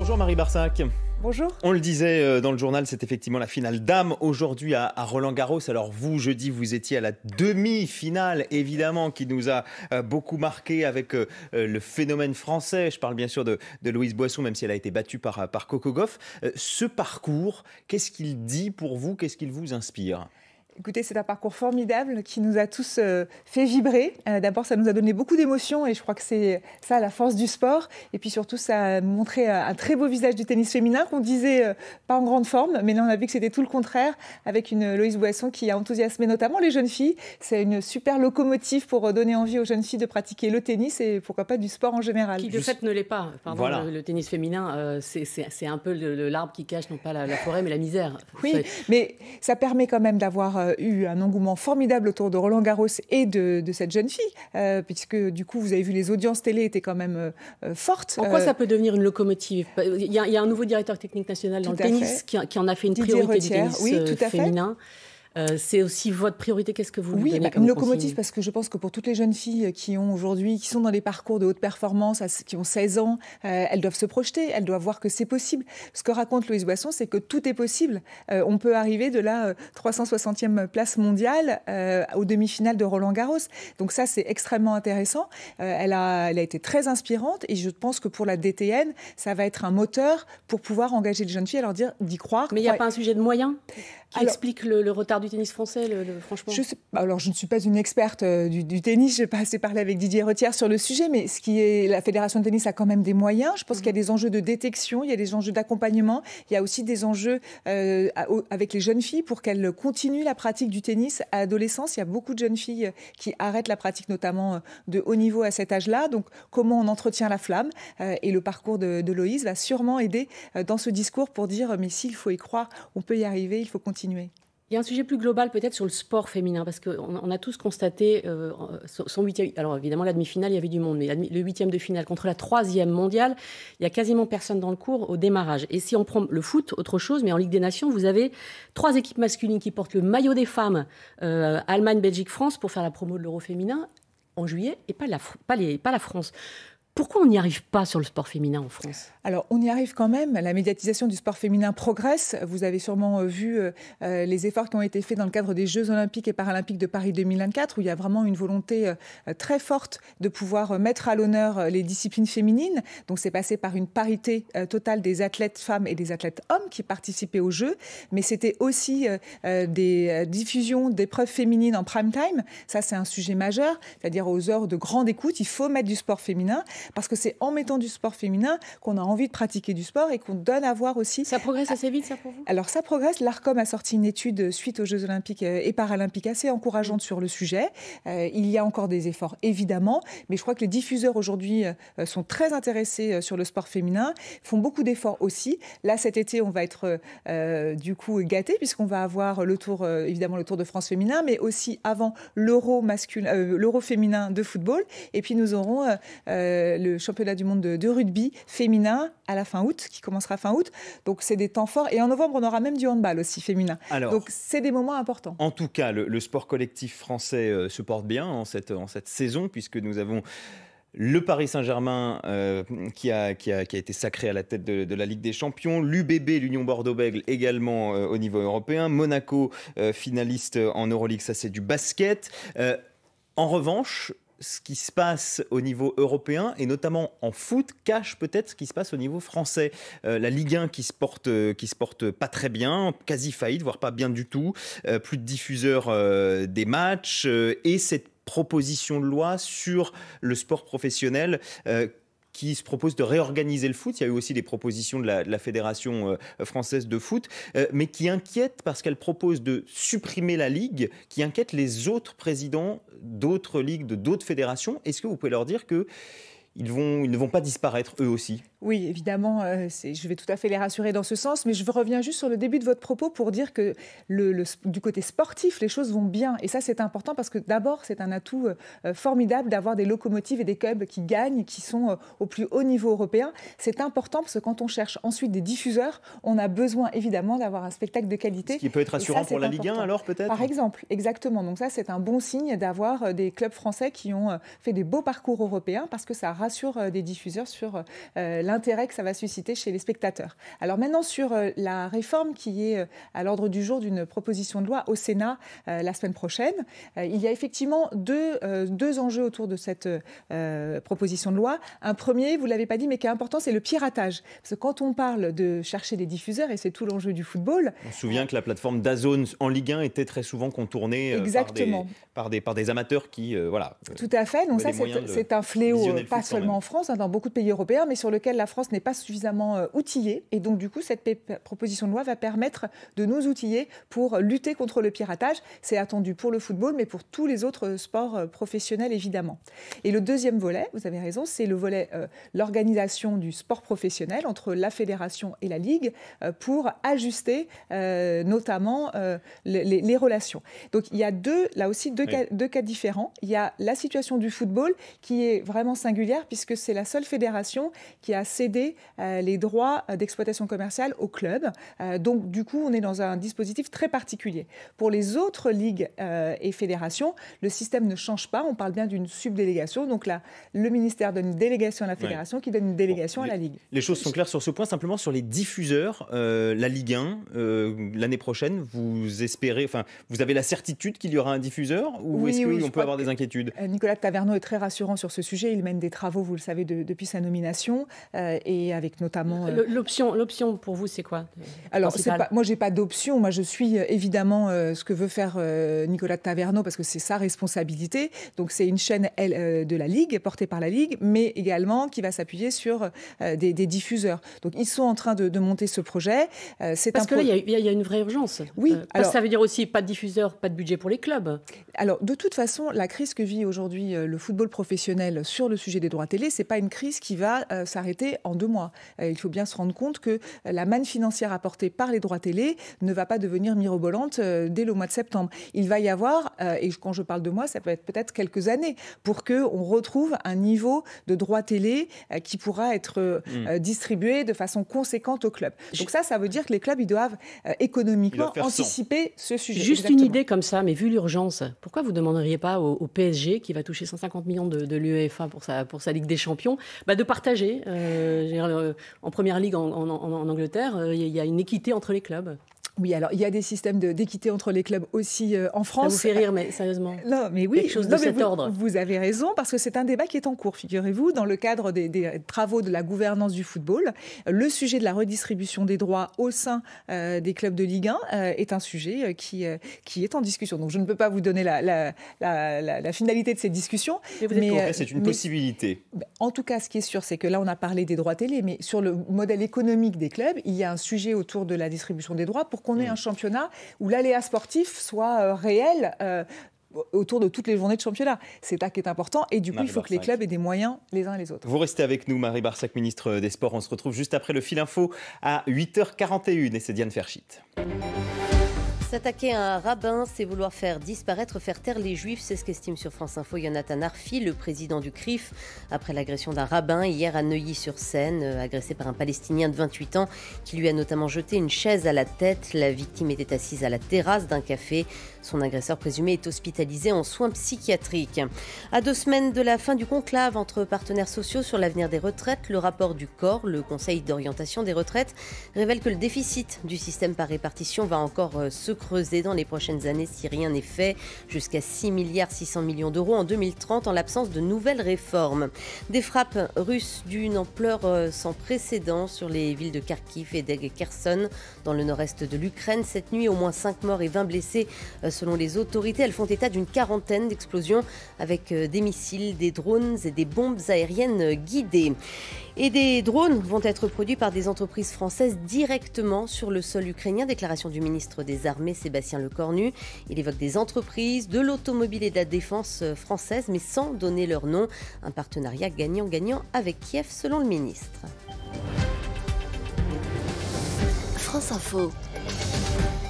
Bonjour Marie Barsac. Bonjour. On le disait dans le journal, c'est effectivement la finale dames aujourd'hui à Roland-Garros. Alors vous, jeudi, vous étiez à la demi-finale, évidemment, qui nous a beaucoup marqué avec le phénomène français. Je parle bien sûr de Louise Boisson, même si elle a été battue par Coco Gauff. Ce parcours, qu'est-ce qu'il dit pour vous? Qu'est-ce qu'il vous inspire? Écoutez, c'est un parcours formidable qui nous a tous fait vibrer. D'abord, ça nous a donné beaucoup d'émotions et je crois que c'est ça la force du sport. Et puis surtout, ça a montré un très beau visage du tennis féminin qu'on disait pas en grande forme, mais là on a vu que c'était tout le contraire avec une Louise Boisson qui a enthousiasmé notamment les jeunes filles. C'est une super locomotive pour donner envie aux jeunes filles de pratiquer le tennis et pourquoi pas du sport en général. Qui de fait ne l'est pas. Pardon, voilà. le tennis féminin, c'est un peu l'arbre qui cache non pas la forêt mais la misère. Oui, mais ça permet quand même d'avoir eu un engouement formidable autour de Roland-Garros et de cette jeune fille, puisque du coup, vous avez vu, les audiences télé étaient quand même fortes. En quoi ça peut devenir une locomotive? Il y a un nouveau directeur technique national dans le tennis qui en a fait une priorité du tennis féminin. C'est aussi votre priorité. Qu'est-ce que vous lui donnez comme une locomotive, consigne? Parce que je pense que pour toutes les jeunes filles qui sont dans des parcours de haute performance, qui ont 16 ans, elles doivent se projeter, elles doivent voir que c'est possible. Ce que raconte Louise Boisson, c'est que tout est possible. On peut arriver de la 360e place mondiale aux demi-finales de Roland-Garros. Donc ça, c'est extrêmement intéressant. Elle a été très inspirante et je pense que pour la DTN, ça va être un moteur pour pouvoir engager les jeunes filles à leur dire d'y croire. Mais il n'y a pas un sujet de moyens qui explique le retard du tennis français, franchement? Je ne suis pas une experte du tennis, je n'ai pas assez parlé avec Didier Retière sur le sujet, mais la Fédération de tennis a quand même des moyens. Je pense qu'il y a des enjeux de détection, il y a des enjeux d'accompagnement, il y a aussi des enjeux avec les jeunes filles pour qu'elles continuent la pratique du tennis à l'adolescence. Il y a beaucoup de jeunes filles qui arrêtent la pratique, notamment de haut niveau à cet âge-là. Donc, comment on entretient la flamme? Et le parcours de Loïse va sûrement aider dans ce discours pour dire, mais s'il faut y croire, on peut y arriver, il faut continuer. Il y a un sujet plus global peut-être sur le sport féminin, parce qu'on a tous constaté son huitième... Alors évidemment, la demi-finale, il y avait du monde, mais le huitième de finale contre la 3e mondiale, il y a quasiment personne dans le cours au démarrage. Et si on prend le foot, autre chose, mais en Ligue des Nations, vous avez 3 équipes masculines qui portent le maillot des femmes, Allemagne, Belgique, France, pour faire la promo de l'Euro féminin en juillet, et pas la France. Pourquoi on n'y arrive pas sur le sport féminin en France? Alors, on y arrive quand même. La médiatisation du sport féminin progresse. Vous avez sûrement vu les efforts qui ont été faits dans le cadre des Jeux Olympiques et Paralympiques de Paris 2024, où il y a vraiment une volonté très forte de pouvoir mettre à l'honneur les disciplines féminines. Donc, c'est passé par une parité totale des athlètes femmes et des athlètes hommes qui participaient aux Jeux. Mais c'était aussi des diffusions d'épreuves féminines en prime time. Ça, c'est un sujet majeur, c'est-à-dire aux heures de grande écoute. Il faut mettre du sport féminin. Parce que c'est en mettant du sport féminin qu'on a envie de pratiquer du sport et qu'on donne à voir aussi... Ça progresse assez vite, ça, pour vous? Alors, ça progresse. L'ARCOM a sorti une étude suite aux Jeux Olympiques et Paralympiques assez encourageante sur le sujet. Il y a encore des efforts, évidemment, mais je crois que les diffuseurs aujourd'hui sont très intéressés sur le sport féminin, font beaucoup d'efforts aussi. Là, cet été, on va être du coup gâtés puisqu'on va avoir évidemment le Tour de France féminin, mais aussi avant l'Euro féminin de football. Et puis, nous aurons... le championnat du monde de rugby féminin à la fin août, qui commencera fin août. Donc, c'est des temps forts. Et en novembre, on aura même du handball aussi féminin. Alors, donc, c'est des moments importants. En tout cas, le sport collectif français se porte bien en cette saison, puisque nous avons le Paris Saint-Germain qui a été sacré à la tête de la Ligue des Champions, l'UBB, l'Union Bordeaux-Bègles également au niveau européen, Monaco finaliste en Euroleague, ça c'est du basket. En revanche, ce qui se passe au niveau européen et notamment en foot cache peut-être ce qui se passe au niveau français. La Ligue 1 qui se porte pas très bien, quasi faillite, voire pas bien du tout. Plus de diffuseurs des matchs et cette proposition de loi sur le sport professionnel qui se propose de réorganiser le foot. Il y a eu aussi des propositions de la Fédération française de foot, mais qui inquiète parce qu'elle propose de supprimer la Ligue, qui inquiète les autres présidents d'autres ligues, de d'autres fédérations. Est-ce que vous pouvez leur dire qu'ils ne vont pas disparaître eux aussi? Oui, évidemment, je vais tout à fait les rassurer dans ce sens, mais je reviens juste sur le début de votre propos pour dire que du côté sportif, les choses vont bien. Et ça, c'est important parce que d'abord, c'est un atout formidable d'avoir des locomotives et des clubs qui gagnent, qui sont au plus haut niveau européen. C'est important parce que quand on cherche ensuite des diffuseurs, on a besoin évidemment d'avoir un spectacle de qualité. Ce qui peut être rassurant pour la Ligue 1 alors peut-être? Par exemple, exactement. Donc ça, c'est un bon signe d'avoir des clubs français qui ont fait des beaux parcours européens parce que ça rassure des diffuseurs sur l'intérêt que ça va susciter chez les spectateurs. Alors maintenant, sur la réforme qui est à l'ordre du jour d'une proposition de loi au Sénat la semaine prochaine, il y a effectivement deux enjeux autour de cette proposition de loi. Un premier, vous ne l'avez pas dit, mais qui est important, c'est le piratage. Parce que quand on parle de chercher des diffuseurs, et c'est tout l'enjeu du football... On se souvient que la plateforme DAZN en Ligue 1 était très souvent contournée par des amateurs qui... Tout à fait. Donc ça, c'est un fléau, pas seulement en France, dans beaucoup de pays européens, mais sur lequel la France n'est pas suffisamment outillée. Et donc, du coup, cette proposition de loi va permettre de nous outiller pour lutter contre le piratage. C'est attendu pour le football, mais pour tous les autres sports professionnels, évidemment. Et le deuxième volet, vous avez raison, c'est le volet l'organisation du sport professionnel entre la fédération et la ligue pour ajuster notamment les relations. Donc, il y a deux cas différents. Il y a la situation du football qui est vraiment singulière puisque c'est la seule fédération qui a cédé les droits d'exploitation commerciale au club. Donc, du coup, on est dans un dispositif très particulier. Pour les autres ligues et fédérations, le système ne change pas. On parle bien d'une subdélégation. Donc là, le ministère donne une délégation à la fédération qui donne une délégation à la ligue. Les choses sont claires sur ce point. Simplement sur les diffuseurs, la Ligue 1, l'année prochaine, vous avez la certitude qu'il y aura un diffuseur ou est-ce qu'on peut avoir des inquiétudes? Nicolas Taverneau est très rassurant sur ce sujet. Il mène des travaux, vous le savez, depuis sa nomination et avec notamment... L'option pour vous, c'est quoi? Alors, moi, je n'ai pas d'option. Moi, je suis évidemment ce que veut faire Nicolas Taverneau parce que c'est sa responsabilité. Donc, c'est une chaîne de la Ligue, portée par la Ligue, mais également qui va s'appuyer sur des diffuseurs. Donc, ils sont en train de monter ce projet. Parce que là, il y a une vraie urgence. Oui. Alors, ça veut dire aussi pas de diffuseurs, pas de budget pour les clubs. Alors, de toute façon, la crise que vit aujourd'hui le football professionnel sur le sujet des droits télé, c'est pas une crise qui va s'arrêter en 2 mois. Il faut bien se rendre compte que la manne financière apportée par les droits télé ne va pas devenir mirobolante dès le mois de septembre. Il va y avoir, et quand je parle de mois, ça peut être peut-être quelques années, pour qu'on retrouve un niveau de droits télé qui pourra être distribué de façon conséquente aux clubs. Donc ça veut dire que les clubs, ils doivent économiquement anticiper ce sujet. Juste une idée comme ça, mais vu l'urgence, pourquoi vous ne demanderiez pas au PSG, qui va toucher 150 millions de l'UEFA pour sa Ligue des Champions, de partager en première ligue en Angleterre, il y a une équité entre les clubs? Oui, alors il y a des systèmes d'équité entre les clubs aussi en France. Ça vous fait rire, mais sérieusement. Non, mais oui. Quelque chose de cet ordre. Vous avez raison, parce que c'est un débat qui est en cours, figurez-vous, dans le cadre des travaux de la gouvernance du football. Le sujet de la redistribution des droits au sein des clubs de Ligue 1 est un sujet qui est en discussion. Donc je ne peux pas vous donner la finalité de ces discussions. Mais c'est une possibilité. En tout cas, ce qui est sûr, c'est que là, on a parlé des droits télé, mais sur le modèle économique des clubs, il y a un sujet autour de la distribution des droits pour qu'on ait un championnat où l'aléa sportif soit réel autour de toutes les journées de championnat. C'est ça qui est important et du coup, il faut que les clubs aient des moyens les uns et les autres. Vous restez avec nous, Marie Barsac, ministre des Sports. On se retrouve juste après le Fil Info à 8h41 et c'est Diane Ferchit. S'attaquer à un rabbin, c'est vouloir faire disparaître, faire taire les juifs. C'est ce qu'estime sur France Info Yonatan Arfi, le président du CRIF, après l'agression d'un rabbin hier à Neuilly-sur-Seine, agressé par un Palestinien de 28 ans qui lui a notamment jeté une chaise à la tête. La victime était assise à la terrasse d'un café. Son agresseur présumé est hospitalisé en soins psychiatriques. À 2 semaines de la fin du conclave entre partenaires sociaux sur l'avenir des retraites, le rapport du COR, le Conseil d'orientation des retraites, révèle que le déficit du système par répartition va encore se creuser dans les prochaines années si rien n'est fait, jusqu'à 6,6 milliards d'euros en 2030 en l'absence de nouvelles réformes. Des frappes russes d'une ampleur sans précédent sur les villes de Kharkiv et de Kherson dans le nord-est de l'Ukraine. Cette nuit, au moins 5 morts et 20 blessés selon les autorités. Elles font état d'une quarantaine d'explosions avec des missiles, des drones et des bombes aériennes guidées. Et des drones vont être produits par des entreprises françaises directement sur le sol ukrainien. Déclaration du ministre des Armées, Sébastien Lecornu. Il évoque des entreprises, de l'automobile et de la défense française, mais sans donner leur nom. Un partenariat gagnant-gagnant avec Kiev, selon le ministre. France Info.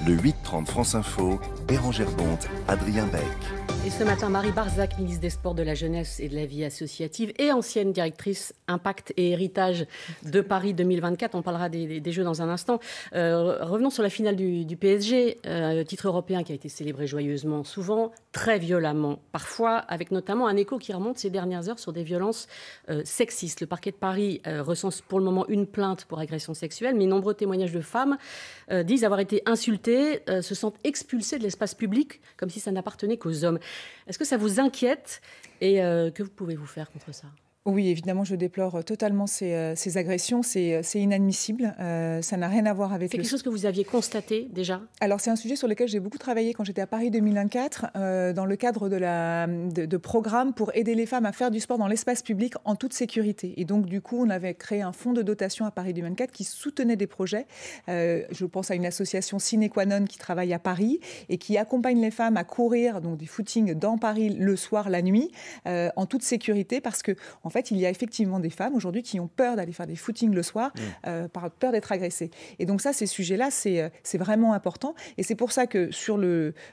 Le 8-30 France Info, Bérangère Bonte, Adrien Beck. Et ce matin, Marie Barzac, ministre des Sports, de la Jeunesse et de la Vie associative et ancienne directrice Impact et Héritage de Paris 2024. On parlera des Jeux dans un instant. Revenons sur la finale du PSG, titre européen qui a été célébré joyeusement, souvent, très violemment, parfois, avec notamment un écho qui remonte ces dernières heures sur des violences sexistes. Le parquet de Paris recense pour le moment une plainte pour agression sexuelle, mais nombreux témoignages de femmes disent avoir été insultées, se sentent expulsées de l'espace public, comme si ça n'appartenait qu'aux hommes. Est-ce que ça vous inquiète et que pouvez-vous faire contre ça ? Oui, évidemment, je déplore totalement ces agressions. C'est inadmissible. Ça n'a rien à voir avec... C'est quelque chose que vous aviez constaté déjà ? Alors, c'est un sujet sur lequel j'ai beaucoup travaillé quand j'étais à Paris 2024, dans le cadre de programmes pour aider les femmes à faire du sport dans l'espace public en toute sécurité. Et donc, du coup, on avait créé un fonds de dotation à Paris 2024 qui soutenait des projets. Je pense à une association Sine Qua Non qui travaille à Paris et qui accompagne les femmes à courir, donc des footings dans Paris le soir, la nuit, en toute sécurité, parce que, en fait, il y a effectivement des femmes aujourd'hui qui ont peur d'aller faire des footings le soir par peur d'être agressées. Et donc ça, ces sujets-là, c'est vraiment important. Et c'est pour ça que sur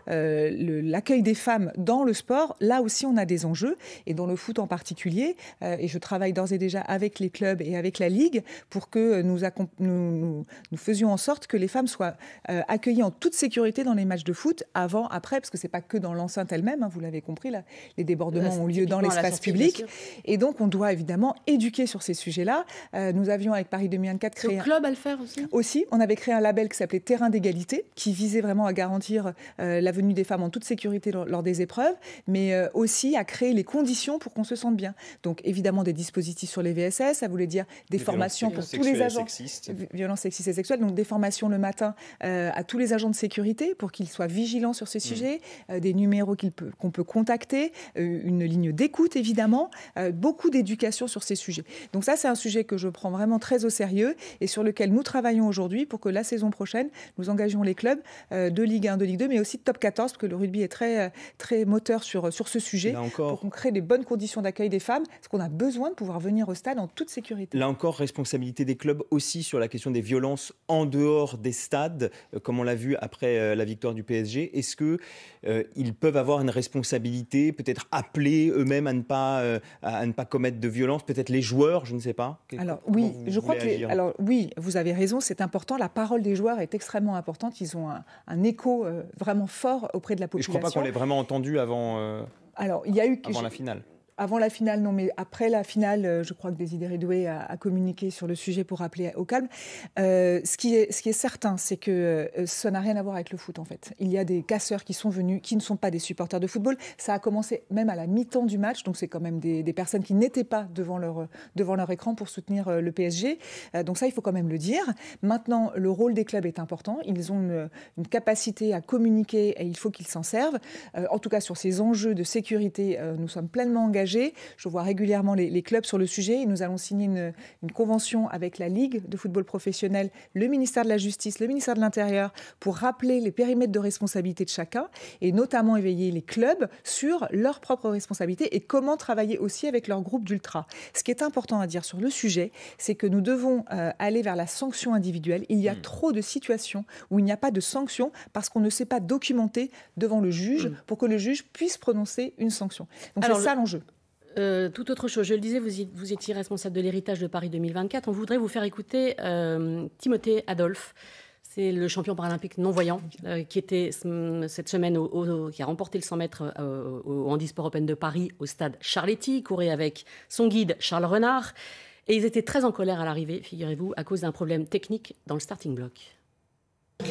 l'accueil des femmes dans le sport, là aussi, on a des enjeux. Et dans le foot en particulier, et je travaille d'ores et déjà avec les clubs et avec la Ligue pour que nous faisions en sorte que les femmes soient accueillies en toute sécurité dans les matchs de foot, avant, après, parce que c'est pas que dans l'enceinte elle-même, hein, vous l'avez compris, là, les débordements ont lieu dans l'espace public. Et donc, on doit évidemment éduquer sur ces sujets-là. Nous avions, avec Paris 2024, créé... Le club à le faire aussi ? Aussi, on avait créé un label qui s'appelait Terrain d'égalité, qui visait vraiment à garantir la venue des femmes en toute sécurité lors des épreuves, mais aussi à créer les conditions pour qu'on se sente bien. Donc, évidemment, des dispositifs sur les VSS, ça voulait dire des formations pour tous les agents... Violences sexistes et sexuelles, donc des formations le matin à tous les agents de sécurité pour qu'ils soient vigilants sur ces sujets, des numéros qu'on peut contacter, une ligne d'écoute, évidemment, beaucoup d'éducation sur ces sujets. Donc ça, c'est un sujet que je prends vraiment très au sérieux et sur lequel nous travaillons aujourd'hui pour que la saison prochaine, nous engagions les clubs de Ligue 1, de Ligue 2, mais aussi de Top 14, parce que le rugby est très, très moteur sur ce sujet, pour qu'on crée des bonnes conditions d'accueil des femmes, parce qu'on a besoin de pouvoir venir au stade en toute sécurité. Là encore, responsabilité des clubs aussi sur la question des violences en dehors des stades, comme on l'a vu après la victoire du PSG. Est-ce qu'ils peuvent avoir une responsabilité, peut-être appeler eux-mêmes à ne pas commettre de violence, peut-être les joueurs, je ne sais pas. Alors oui, je crois que oui, vous avez raison, c'est important. La parole des joueurs est extrêmement importante. Ils ont un écho vraiment fort auprès de la population. Et je ne crois pas qu'on l'ait vraiment entendu avant la finale. Avant la finale, non, mais après la finale, je crois que Désidéré Doué a communiqué sur le sujet pour appeler au calme. Ce qui est certain, c'est que ça n'a rien à voir avec le foot, en fait. Il y a des casseurs qui sont venus, qui ne sont pas des supporters de football. Ça a commencé même à la mi-temps du match, donc c'est quand même des personnes qui n'étaient pas devant leur écran pour soutenir le PSG. Donc ça, il faut quand même le dire. Maintenant, le rôle des clubs est important. Ils ont une capacité à communiquer et il faut qu'ils s'en servent. En tout cas, sur ces enjeux de sécurité, nous sommes pleinement engagés. Je vois régulièrement les clubs sur le sujet et nous allons signer une convention avec la Ligue de football professionnel, le ministère de la Justice, le ministère de l'Intérieur pour rappeler les périmètres de responsabilité de chacun et notamment éveiller les clubs sur leurs propres responsabilités et comment travailler aussi avec leur groupe d'ultra. Ce qui est important à dire sur le sujet, c'est que nous devons aller vers la sanction individuelle. Il y a trop de situations où il n'y a pas de sanction parce qu'on ne sait pas documenter devant le juge pour que le juge puisse prononcer une sanction. Donc c'est ça l'enjeu. Tout autre chose, je le disais, vous étiez responsable de l'héritage de Paris 2024. On voudrait vous faire écouter Timothée Adolphe. C'est le champion paralympique non-voyant qui était cette semaine qui a remporté le 100 mètres au Handisport Open de Paris au stade Charletti, courait avec son guide Charles Renard. Et ils étaient très en colère à l'arrivée, figurez-vous, à cause d'un problème technique dans le starting block.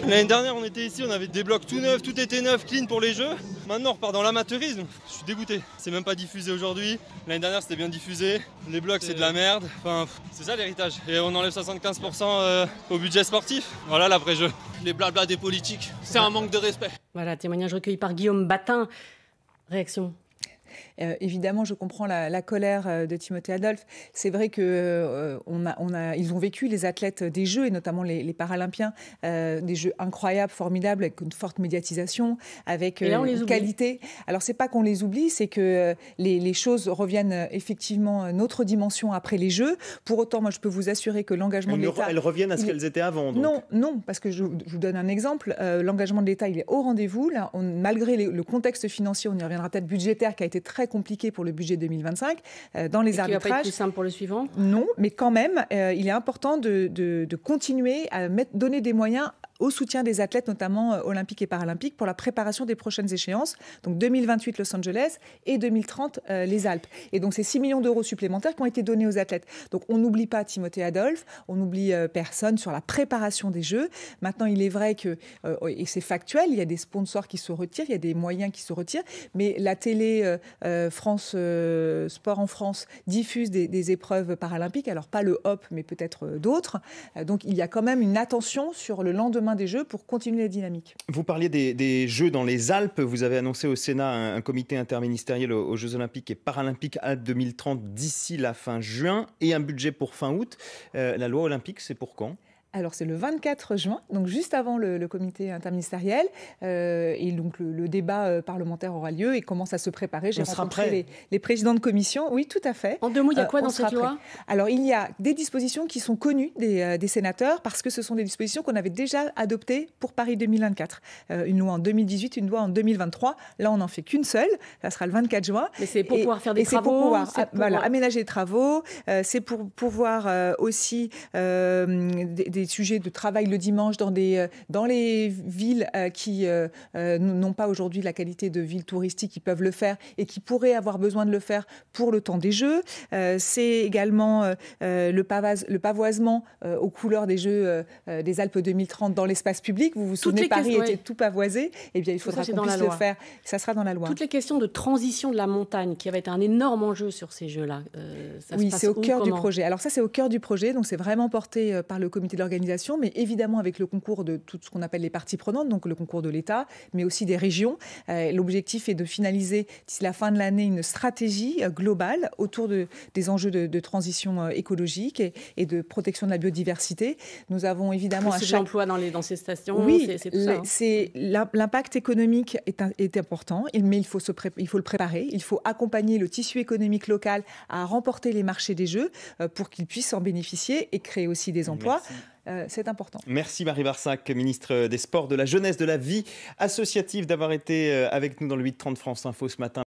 L'année dernière, on était ici, on avait des blocs tout neufs, tout était neuf, clean pour les jeux. Maintenant, on repart dans l'amateurisme. Je suis dégoûté. C'est même pas diffusé aujourd'hui. L'année dernière, c'était bien diffusé. Les blocs, c'est de la merde. Enfin, c'est ça l'héritage. Et on enlève 75% au budget sportif. Voilà l'après-jeu. Les blabla des politiques, c'est un manque de respect. Voilà, témoignage recueilli par Guillaume Batin. Réaction ? Évidemment, je comprends la colère de Timothée Adolphe. C'est vrai que ils ont vécu, les athlètes des Jeux, et notamment les Paralympiens, des Jeux incroyables, formidables, avec une forte médiatisation, avec une qualité. Alors, c'est pas qu'on les oublie, c'est que les choses reviennent effectivement à une autre dimension après les Jeux. Pour autant, moi, je peux vous assurer que l'engagement de l'État... Elles reviennent à ce qu'elles étaient avant, donc. Non, parce que je vous donne un exemple. L'engagement de l'État, il est au rendez-vous. Là, malgré le contexte financier, on y reviendra peut-être, budgétaire, qui a été très compliqué pour le budget 2025, dans les arbitrages... Qui va pas être plus simple pour le suivant ? Non, mais quand même, il est important de continuer à donner des moyens au soutien des athlètes, notamment olympiques et paralympiques, pour la préparation des prochaines échéances. Donc 2028 Los Angeles et 2030 les Alpes. Et donc c'est 6 millions d'euros supplémentaires qui ont été donnés aux athlètes. Donc on n'oublie pas Timothée Adolphe, on n'oublie personne sur la préparation des Jeux. Maintenant, il est vrai que, et c'est factuel, il y a des sponsors qui se retirent, il y a des moyens qui se retirent, mais la télé France Sport en France diffuse des épreuves paralympiques, alors pas le hop, mais peut-être d'autres. Donc il y a quand même une attention sur le lendemain des Jeux pour continuer la dynamique. Vous parliez des Jeux dans les Alpes. Vous avez annoncé au Sénat un comité interministériel aux Jeux Olympiques et Paralympiques Alpes 2030 d'ici la fin juin et un budget pour fin août. La loi olympique, c'est pour quand ? Alors, c'est le 24 juin, donc juste avant le comité interministériel. Et donc, le débat parlementaire aura lieu et commence à se préparer. J'ai rencontré les présidents de commission. Oui, tout à fait. En 2 mots, il y a quoi dans cette loi ? Alors, il y a des dispositions qui sont connues des sénateurs parce que ce sont des dispositions qu'on avait déjà adoptées pour Paris 2024. Une loi en 2018, une loi en 2023. Là, on n'en fait qu'une seule. Ça sera le 24 juin. Mais c'est pour pouvoir faire des travaux. C'est pour pouvoir aménager des travaux. C'est pour pouvoir aussi des sujets de travail le dimanche dans les villes qui n'ont pas aujourd'hui la qualité de ville touristique, qui peuvent le faire et qui pourraient avoir besoin de le faire pour le temps des Jeux. C'est également le pavoisement aux couleurs des Jeux des Alpes 2030 dans l'espace public. Vous vous souvenez, Paris était tout pavoisé. Eh bien, il faudra qu'on puisse le faire. Ça sera dans la loi. Toutes les questions de transition de la montagne, qui va être un énorme enjeu sur ces Jeux-là. Oui, c'est au cœur du projet. Alors ça, c'est au cœur du projet. Donc, c'est vraiment porté par le comité d'organisation, mais évidemment avec le concours de tout ce qu'on appelle les parties prenantes, donc le concours de l'État, mais aussi des régions. L'objectif est de finaliser d'ici la fin de l'année une stratégie globale autour des enjeux de transition écologique et de protection de la biodiversité. Nous avons évidemment l'emploi dans ces stations. Oui, c'est tout ça. L'impact économique est important, mais il faut le préparer. Il faut accompagner le tissu économique local à remporter les marchés des Jeux pour qu'il puisse en bénéficier et créer aussi des emplois. C'est important. Merci Marie Barsac, ministre des Sports, de la Jeunesse, de la Vie associative, d'avoir été avec nous dans le 8-30 France Info ce matin.